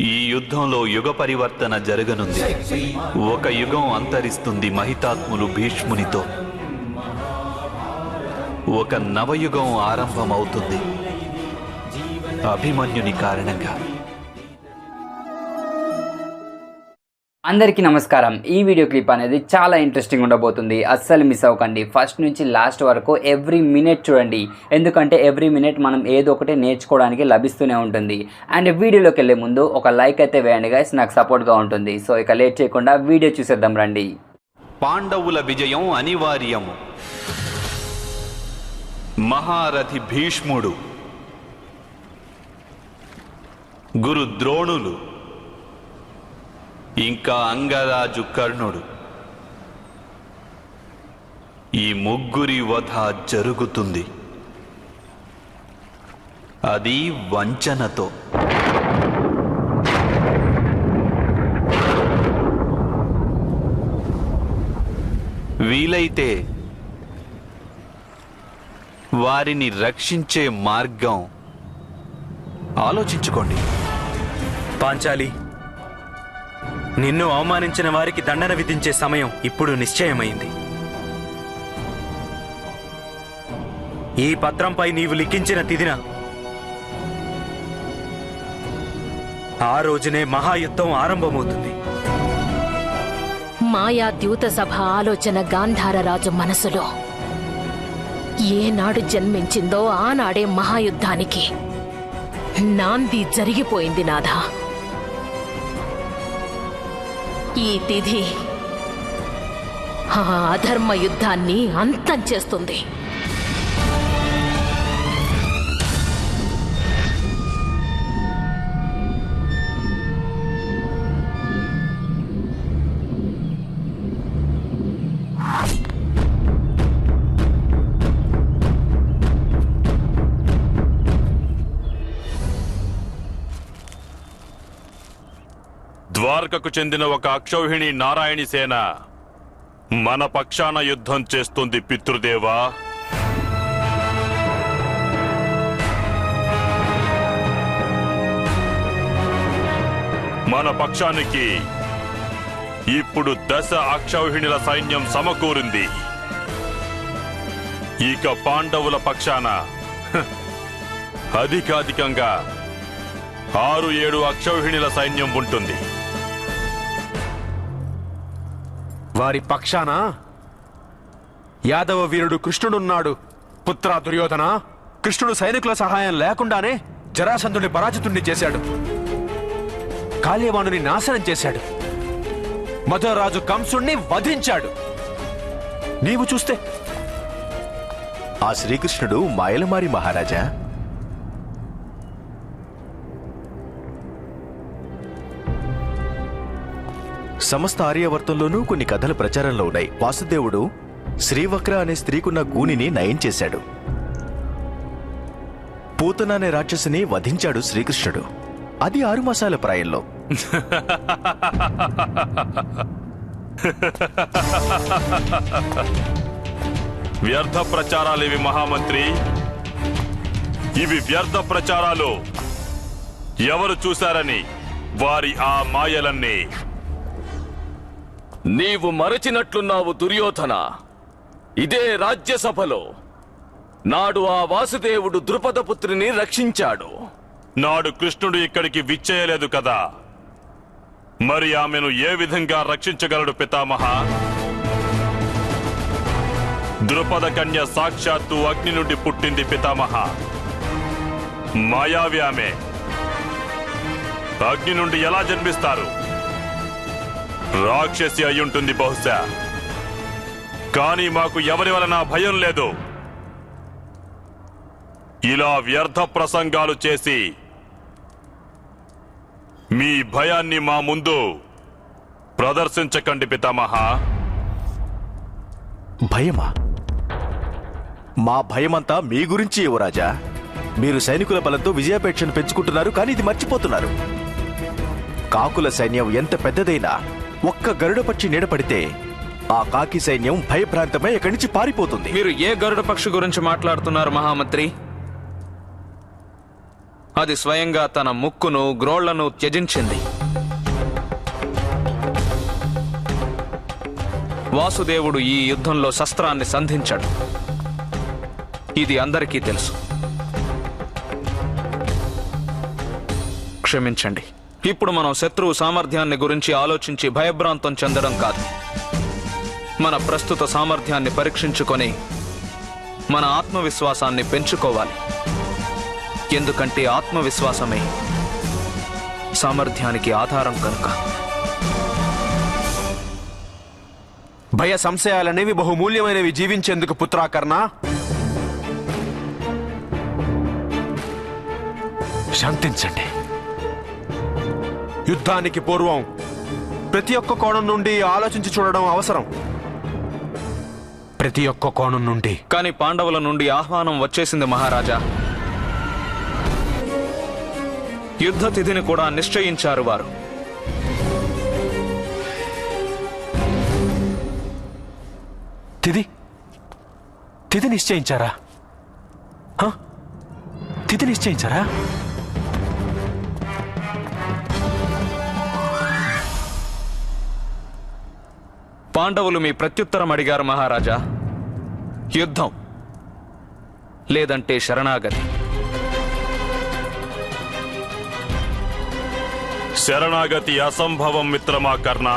ఈ యుద్ధంలో యుగ పరివర్తన జరగనుంది. ఒక యుగం అంతరిస్తుంది మహితాత్ములు భీష్మునితో. ఒక నవయుగం ఆరంభమవుతుంది అభిమన్యుని కారణంగా. అందరికీ నమస్కారం. ఈ వీడియో క్లిప్ అనేది చాలా ఇంట్రెస్టింగ్ ఉండబోతుంది. అస్సలు మిస్ అవ్వకండి. ఫస్ట్ నుంచి లాస్ట్ వరకు ఎవ్రీ మినిట్ చూడండి, ఎందుకంటే ఎవ్రీ మినిట్ మనం ఏదో ఒకటి నేర్చుకోవడానికి లభిస్తూనే ఉంటుంది. అండ్ వీడియోలోకి వెళ్ళే ముందు ఒక లైక్ అయితే వేయండి గైస్, నాకు సపోర్ట్గా ఉంటుంది. సో ఇక లేట్ చేయకుండా వీడియో చూసేద్దాం రండి. పాండవుల విజయం అనివార్యము. మహారథి భీష్ముడు, గురు ద్రోణులు, ఇంకా అంగరాజు కర్ణుడు, ఈ ముగ్గురి వధ జరుగుతుంది. అది వంచనతో. వీలైతే వారిని రక్షించే మార్గం ఆలోచించుకోండి. పాంచాలి, నిన్ను అవమానించిన వారికి దండన విధించే సమయం ఇప్పుడు నిశ్చయమైంది. ఈ పత్రంపై నీవు లిఖించిన తిదిన ఆ రోజునే మహాయుద్ధం ఆరంభమవుతుంది. మాయా ద్యూత సభ ఆలోచన గాంధారరాజు మనసులో ఏనాడు జన్మించిందో ఆనాడే మహాయుద్ధానికి నాంది జరిగిపోయింది నాథా. ఈ తిథి ఆ అధర్మ యుద్ధాన్ని అంతం చేస్తుంది. ద్వారకకు చెందిన ఒక అక్షౌహిణి నారాయణి సేన మన పక్షాన యుద్ధం చేస్తుంది పితృదేవా. మన పక్షానికి ఇప్పుడు 10 అక్షౌహిణుల సైన్యం సమకూరింది. ఇక పాండవుల పక్షాన అధికాధికంగా 6-7 అక్షౌహిణుల సైన్యం ఉంటుంది. వారి పక్షాన యాదవ వీరుడు కృష్ణుడున్నాడు. పుత్ర దుర్యోధన, కృష్ణుడు సైనికుల సహాయం లేకుండానే జరాసంధుని పరాజితుణ్ణి చేశాడు. కాళీవాణుని నాశనం చేశాడు. మధురాజు కంసుణ్ణి వధించాడు. నీవు చూస్తే ఆ శ్రీకృష్ణుడు మాయలమారి మహారాజా. సమస్త ఆర్యవర్తంలోనూ కొన్ని కథలు ప్రచారంలో ఉన్నాయి. వాసుదేవుడు శ్రీవక్ర అనే స్త్రీకున్న గూనిని నయం చేశాడు. పూతన అనే రాక్షసిని వధించాడు శ్రీకృష్ణుడు. అది 6 మాసాల ప్రాయంలో. వ్యర్థ ప్రచారాలివి మహామంత్రి. ఇవి వ్యర్థ ప్రచారాలు. ఎవరు చూశారని వారి ఆ మాయలన్నీ నీవు మరచినట్లున్నావు దుర్యోధన. ఇదే రాజ్యసభలో నాడు ఆ వాసుదేవుడు ద్రుపదపుత్రిని రక్షించాడు. నాడు కృష్ణుడు ఇక్కడికి విచ్చేయలేదు కదా, మరి ఆమెను ఏ విధంగా రక్షించగలడు పితామహ? ద్రుపద కన్య సాక్షాత్తు అగ్ని నుండి పుట్టింది పితామహ. మాయావి ఆమె. అగ్ని నుండి ఎలా జన్మిస్తారు? రాక్షసి అయ్యుంటుంది బహుశా. కానీ మాకు ఎవరి వలన భయం లేదు. ఇలా వ్యర్థ ప్రసంగాలు చేసి మీ భయాన్ని మా ముందు ప్రదర్శించకండి పితామహ. భయమా? మా భయమంతా మీ గురించి యువరాజా. మీరు సైనికుల బలంతో విజయాపేక్షను పెంచుకుంటున్నారు, కానీ ఇది మర్చిపోతున్నారు. కాకుల సైన్యం ఎంత పెద్దదైనా ఒక్క గరుడ పక్షి నీడపడితే ఆ కాకి సైన్యం భయభ్రాంతమై ఇక్కడి నుంచి పారిపోతుంది. మీరు ఏ గరుడ పక్షి గురించి మాట్లాడుతున్నారు మహామంత్రి? అది స్వయంగా తన ముక్కును గ్రోళ్లను త్యజించింది. వాసుదేవుడు ఈ యుద్ధంలో శస్త్రాన్ని సంధించాడు. ఇది అందరికీ తెలుసు. క్షమించండి. ఇప్పుడు మనం శత్రువు సామర్థ్యాన్ని గురించి ఆలోచించి భయభ్రాంతం చెందడం కాదు. మన ప్రస్తుత సామర్థ్యాన్ని పరీక్షించుకొని మన ఆత్మవిశ్వాసాన్ని పెంచుకోవాలి. ఎందుకంటే ఆత్మవిశ్వాసమే సామర్థ్యానికి ఆధారం కనుక. భయ సంశయాలనేవి బహుమూల్యమైనవి జీవించేందుకు పుత్రాకర్ణ. శాంతించండి. యుద్ధానికి పూర్వం ప్రతి ఒక్క కోణం నుండి ఆలోచించి చూడడం అవసరం. ప్రతి ఒక్క కోణం నుండి. కానీ పాండవుల నుండి ఆహ్వానం వచ్చేసింది మహారాజా. యుద్ధ తిథిని కూడా నిశ్చయించారు వారు. తిథి నిశ్చయించారా? తిథి నిశ్చయించారా? పాండవులు మీ ప్రత్యుత్తరం అడిగారు మహారాజా. యుద్ధం లేదంటే శరణాగతి. శరణాగతి అసంభవం మిత్రమా కర్ణ,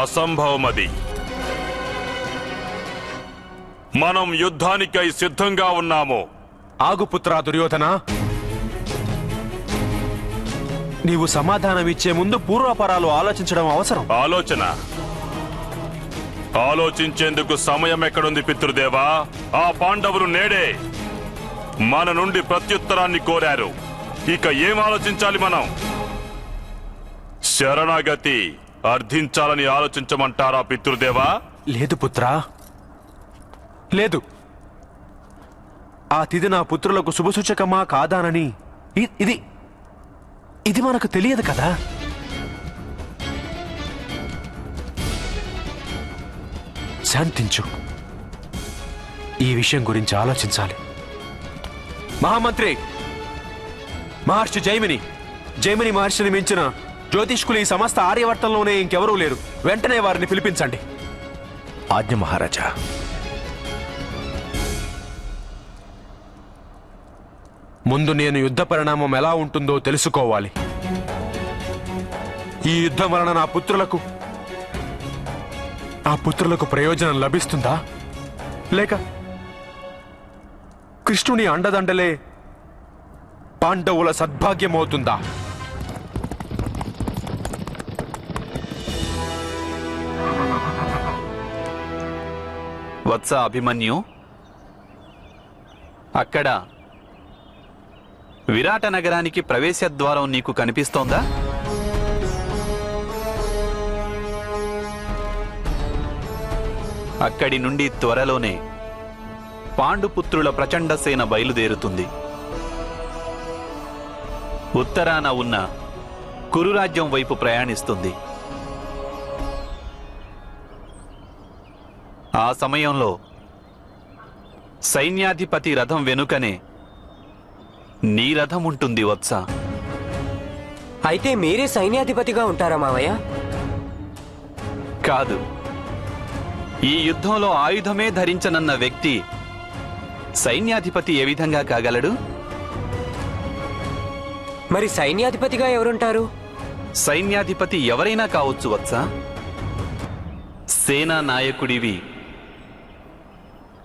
అసంభవమది. మనం యుద్ధానికై సిద్ధంగా ఉన్నాము. ఆగు పుత్రా దుర్యోధన. నీవు సమాధానమిచ్చే ముందు పూర్వపరాలు ఆలోచించడం అవసరం. ఆలోచించేందుకు సమయం ఎక్కడుంది పితృదేవా? ఆ పాండవులు నేడే మన నుండి ప్రత్యుత్తరాన్ని కోరారు. ఇక ఏం ఆలోచించాలి మనం? శరణాగతి అర్థించాలని ఆలోచించమంటారా పితృదేవా? లేదు పుత్రా, లేదు. ఆ తిథి నా పుత్రులకు శుభసూచకమా కాదానని ఇది మనకు తెలియదు కదా. శాంతించు. ఈ విషయం గురించి ఆలోచించాలి. మహామంత్రి, మహర్షి జైమిని మహర్షిని మించిన జ్యోతిష్కులు ఈ సమస్త ఆర్యవర్తంలోనే ఇంకెవరూ లేరు. వెంటనే వారిని పిలిపించండి. ఆజ్ఞ మహారాజా. ముందు నేను యుద్ధ పరిణామం ఎలా ఉంటుందో తెలుసుకోవాలి. ఈ యుద్ధం వలన నా పుత్రులకు ప్రయోజనం లభిస్తుందా, లేక కృష్ణుని అండదండలే పాండవుల సద్భాగ్యమవుతుందా? వత్స అభిమన్యు, అక్కడ విరాట నగరానికి ప్రవేశద్వారం నీకు కనిపిస్తోందా? అక్కడి నుండి త్వరలోనే పాండుపుత్రుల ప్రచండ సేన బయలుదేరుతుంది. ఉత్తరాన ఉన్న కురురాజ్యం వైపు ప్రయాణిస్తుంది. ఆ సమయంలో సైన్యాధిపతి రథం వెనుకనే నీ రథం ఉంటుంది వత్స. అయితే మీరే సైన్యాధిపతిగా ఉంటారా మావయ్య? కాదు. ఈ యుద్ధంలో ఆయుధమే ధరించనన్న వ్యక్తి సైన్యాధిపతి ఏ విధంగా కాగలడు? మరి సైన్యాధిపతిగా ఎవరుంటారు? సైన్యాధిపతి ఎవరైనా కావచ్చు వత్స. సేనా నాయకుడివి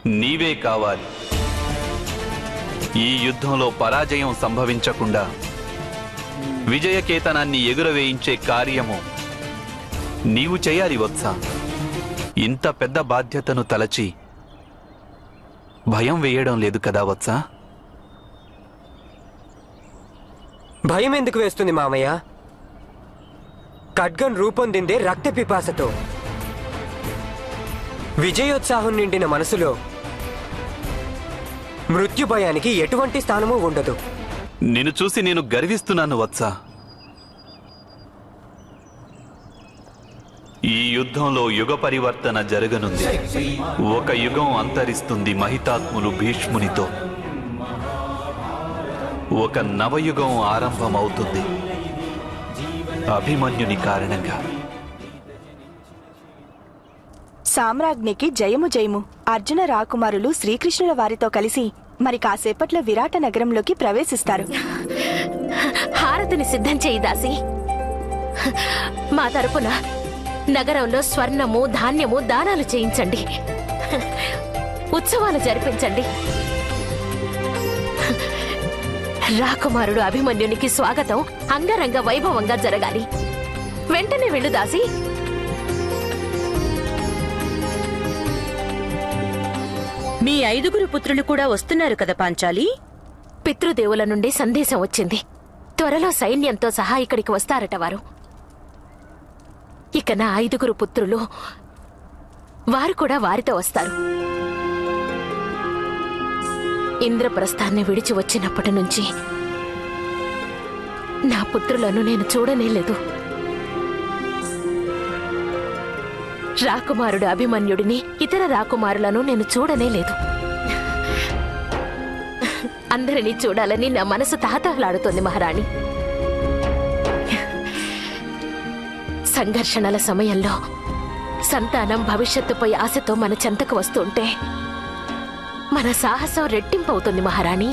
నీవే కావాలి. ఈ యుద్ధంలో పరాజయం సంభవించకుండా విజయకేతనాన్ని ఎగురవేయించే కార్యము నీవు చేయాలి వత్స. ఇంత పెద్ద బాధ్యతను తలచి భయం వేయడం లేదు కదా వత్స? భయం ఎందుకు వేస్తుంది మామయ్య? ఖడ్గం రూపొందిందే రక్త పిపాసతో. విజయోత్సాహం నిండిన మనసులో మృత్యు భయానికి ఎటువంటి స్థానమూ ఉండదు. నిన్ను చూసి నేను గర్విస్తున్నాను వత్స. ఈ యుద్ధంలో యుగ పరివర్తన జరగనుంది. ఒక యుగం అంతరిస్తుంది మహితాత్ములు భీష్మునితో. ఒక నవయుగం ఆరంభమవుతుంది అభిమన్యుని కారణంగా. సామ్రాజ్ఞికి జయము జయము. అర్జున రాకుమారులు శ్రీకృష్ణుల వారితో కలిసి మరి కాసేపట్లో విరాట నగరంలోకి ప్రవేశిస్తారు. హారతిని సిద్ధం చేయి దాసి. మా తరపున నగరంలో స్వర్ణము ధాన్యము దానాలు చేయించండి, ఉత్సవాలు జరిపించండి. రాకుమారుడు అభిమన్యునికి స్వాగతం అంగరంగ వైభవంగా జరగాలి. వెంటనే వెళ్ళు దాసి. మీ 5 పుత్రులు కూడా వస్తున్నారు కదా పాంచాలి? పితృదేవుల నుండి సందేశం వచ్చింది. త్వరలో సైన్యంతో సహా ఇక్కడికి వస్తారట వారు. ఇక నా 5 పుత్రులు, వారు కూడా వారితో వస్తారు. ఇంద్రప్రస్థాన్ని విడిచి వచ్చినప్పటి నుంచి నా పుత్రులను నేను చూడనే లేదు. రాకుమారుడు అభిమన్యుడిని, ఇతర రాకుమారులను నేను చూడనే లేదు. అందరినీ చూడాలని నా మనసు తహతహలాడుతోంది మహారాణి. సంఘర్షణల సమయంలో సంతానం భవిష్యత్తుపై ఆశతో మన చెంతకు వస్తుంటే మన సాహసం రెట్టింపవుతుంది మహారాణి.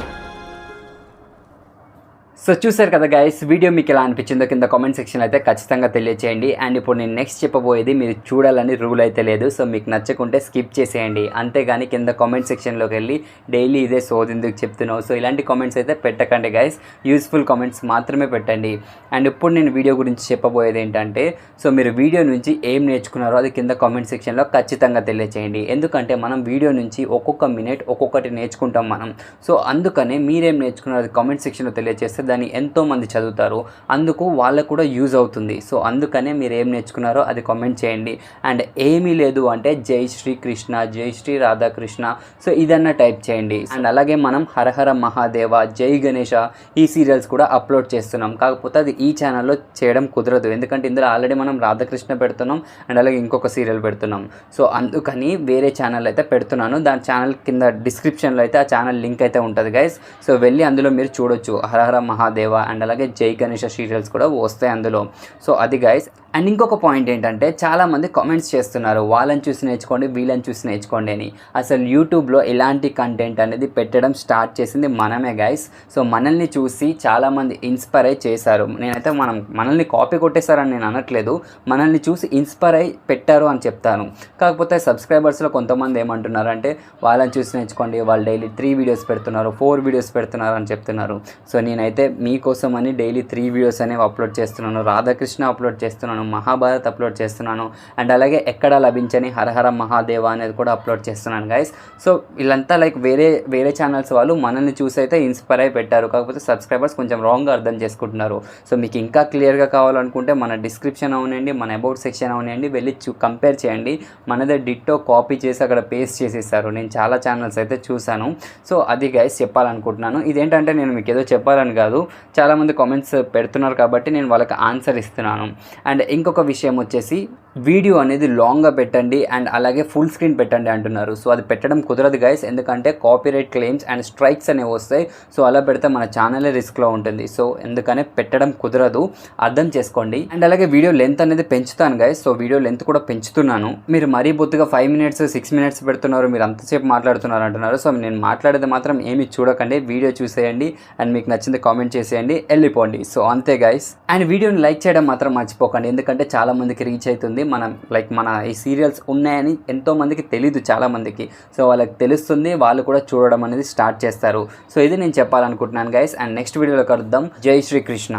సో చూసారు కదా గైస్, వీడియో మీకు ఎలా అనిపించిందో కింద కామెంట్ సెక్షన్లో అయితే ఖచ్చితంగా తెలియచేయండి. అండ్ ఇప్పుడు నేను నెక్స్ట్ చెప్పబోయేది మీరు చూడాలని రూల్ అయితే లేదు. సో మీకు నచ్చకుంటే స్కిప్ చేసేయండి. అంతేగాని కింద కామెంట్ సెక్షన్లోకి వెళ్ళి డైలీ ఇదే సోదెందుకు చెప్తున్నావు, సో ఇలాంటి కామెంట్స్ అయితే పెట్టకండి గైస్. యూస్ఫుల్ కామెంట్స్ మాత్రమే పెట్టండి. అండ్ ఇప్పుడు నేను వీడియో గురించి చెప్పబోయేది ఏంటంటే, సో మీరు వీడియో నుంచి ఏం నేర్చుకున్నారో అది కింద కామెంట్ సెక్షన్లో ఖచ్చితంగా తెలియచేయండి. ఎందుకంటే మనం వీడియో నుంచి ఒక్కొక్క మినిట్ ఒక్కొక్కటి నేర్చుకుంటాం మనం. సో అందుకనే మీరేం నేర్చుకున్నారో అది కామెంట్ సెక్షన్లో తెలియజేస్తే దాన్ని ఎంతోమంది చదువుతారు, అందుకు వాళ్ళకు కూడా యూజ్ అవుతుంది. సో అందుకనే మీరు ఏం నేర్చుకున్నారో అది కామెంట్ చేయండి. అండ్ ఏమీ లేదు అంటే జై శ్రీకృష్ణ, జై శ్రీ రాధాకృష్ణ, సో ఇదన్నా టైప్ చేయండి. అండ్ అలాగే మనం హరహర మహాదేవ, జై గణేష ఈ సీరియల్స్ కూడా అప్లోడ్ చేస్తున్నాం. కాకపోతే అది ఈ ఛానల్లో చేయడం కుదరదు, ఎందుకంటే ఇందులో ఆల్రెడీ మనం రాధాకృష్ణ పెడుతున్నాం అండ్ అలాగే ఇంకొక సీరియల్ పెడుతున్నాం. సో అందుకని వేరే ఛానల్ అయితే పెడుతున్నాను. దాని ఛానల్ కింద డిస్క్రిప్షన్లో అయితే ఆ ఛానల్ లింక్ అయితే ఉంటుంది గైస్. సో వెళ్ళి అందులో మీరు చూడొచ్చు. హరహర మహాదేవ అండ్ అలాగే జై గణేష సీరియల్స్ కూడా వస్తాయి అందులో. సో అది గైస్. అండ్ ఇంకొక పాయింట్ ఏంటంటే, చాలామంది కామెంట్స్ చేస్తున్నారు వాళ్ళని చూసి నేర్చుకోండి, వీళ్ళని చూసి నేర్చుకోండి అని. అసలు యూట్యూబ్లో ఇలాంటి కంటెంట్ అనేది పెట్టడం స్టార్ట్ చేసింది మనమే గైస్. సో మనల్ని చూసి చాలామంది ఇన్స్పైర్ అయి చేశారు. నేనైతే మనల్ని కాపీ కొట్టేశారని నేను అనట్లేదు, మనల్ని చూసి ఇన్స్పైర్ అయి పెట్టారు అని చెప్తాను. కాకపోతే సబ్స్క్రైబర్స్లో కొంతమంది ఏమంటున్నారంటే, వాళ్ళని చూసి నేర్చుకోండి, వాళ్ళు డైలీ 3 వీడియోస్ పెడుతున్నారు, 4 వీడియోస్ పెడుతున్నారు అని చెప్తున్నారు. సో నేనైతే మీకోసం అని డైలీ 3 వీడియోస్ అనేవి అప్లోడ్ చేస్తున్నాను. రాధాకృష్ణ అప్లోడ్ చేస్తున్నాను, మహాభారత్ అప్లోడ్ చేస్తున్నాను, అండ్ అలాగే ఎక్కడ లభించని హరహర మహాదేవ అనేది కూడా అప్లోడ్ చేస్తున్నాను గైస్. సో వీళ్ళంతా లైక్ వేరే ఛానల్స్ వాళ్ళు మనల్ని చూసి అయితే ఇన్స్పైర్ అయి పెట్టారు. కాకపోతే సబ్స్క్రైబర్స్ కొంచెం రాంగ్గా అర్థం చేసుకుంటున్నారు. సో మీకు ఇంకా క్లియర్గా కావాలనుకుంటే మన డిస్క్రిప్షన్ అవునండి, మన అబౌట్ సెక్షన్ అవునండి, వెళ్ళి కంపేర్ చేయండి. మనదే డిట్టో కాపీ చేసి అక్కడ పేస్ట్ చేసేసారు. నేను చాలా ఛానల్స్ అయితే చూశాను. సో అది గైస్ చెప్పాలనుకుంటున్నాను. ఇదేంటంటే నేను మీకు ఏదో చెప్పాలని కాదు, చాలామంది కామెంట్స్ పెడుతున్నారు కాబట్టి నేను వాళ్ళకి ఆన్సర్ ఇస్తున్నాను. అండ్ ఇంకొక విషయం వచ్చేసి, వీడియో అనేది లాంగ్గా పెట్టండి అండ్ అలాగే ఫుల్ స్క్రీన్ పెట్టండి అంటున్నారు. సో అది పెట్టడం కుదరదు గైస్, ఎందుకంటే కాపీరైట్ క్లెయిమ్స్ అండ్ స్ట్రైక్స్ అనేవి వస్తాయి. సో అలా పెడితే మన ఛానలే రిస్క్లో ఉంటుంది. సో ఎందుకనే పెట్టడం కుదరదు, అర్థం చేసుకోండి. అండ్ అలాగే వీడియో లెంత్ అనేది పెంచుతాను గైస్. సో వీడియో లెంత్ కూడా పెంచుతున్నాను. మీరు మరీ బొత్తుగా 5 మినిట్స్ 6 మినిట్స్ పెడుతున్నారు, మీరు అంతసేపు మాట్లాడుతున్నారు అంటున్నారు. సో నేను మాట్లాడేది మాత్రం ఏమి చూడకండి, వీడియో చూసేయండి అండ్ మీకు నచ్చింది కామెంట్ చేసేయండి, వెళ్ళిపోండి. సో అంతే గైస్. అండ్ వీడియోని లైక్ చేయడం మాత్రం మర్చిపోకండి, ఎందుకంటే చాలా మందికి రీచ్ అవుతుంది. మన ఈ సీరియల్స్ ఉన్నాయని ఎంతో మందికి తెలీదు చాలామందికి. సో వాళ్ళకి తెలుస్తుంది, వాళ్ళు కూడా చూడడం అనేది స్టార్ట్ చేస్తారు. సో ఇది నేను చెప్పాలనుకుంటున్నాను గైస్. అండ్ నెక్స్ట్ వీడియోలో కలుద్దాం. జై శ్రీకృష్ణ.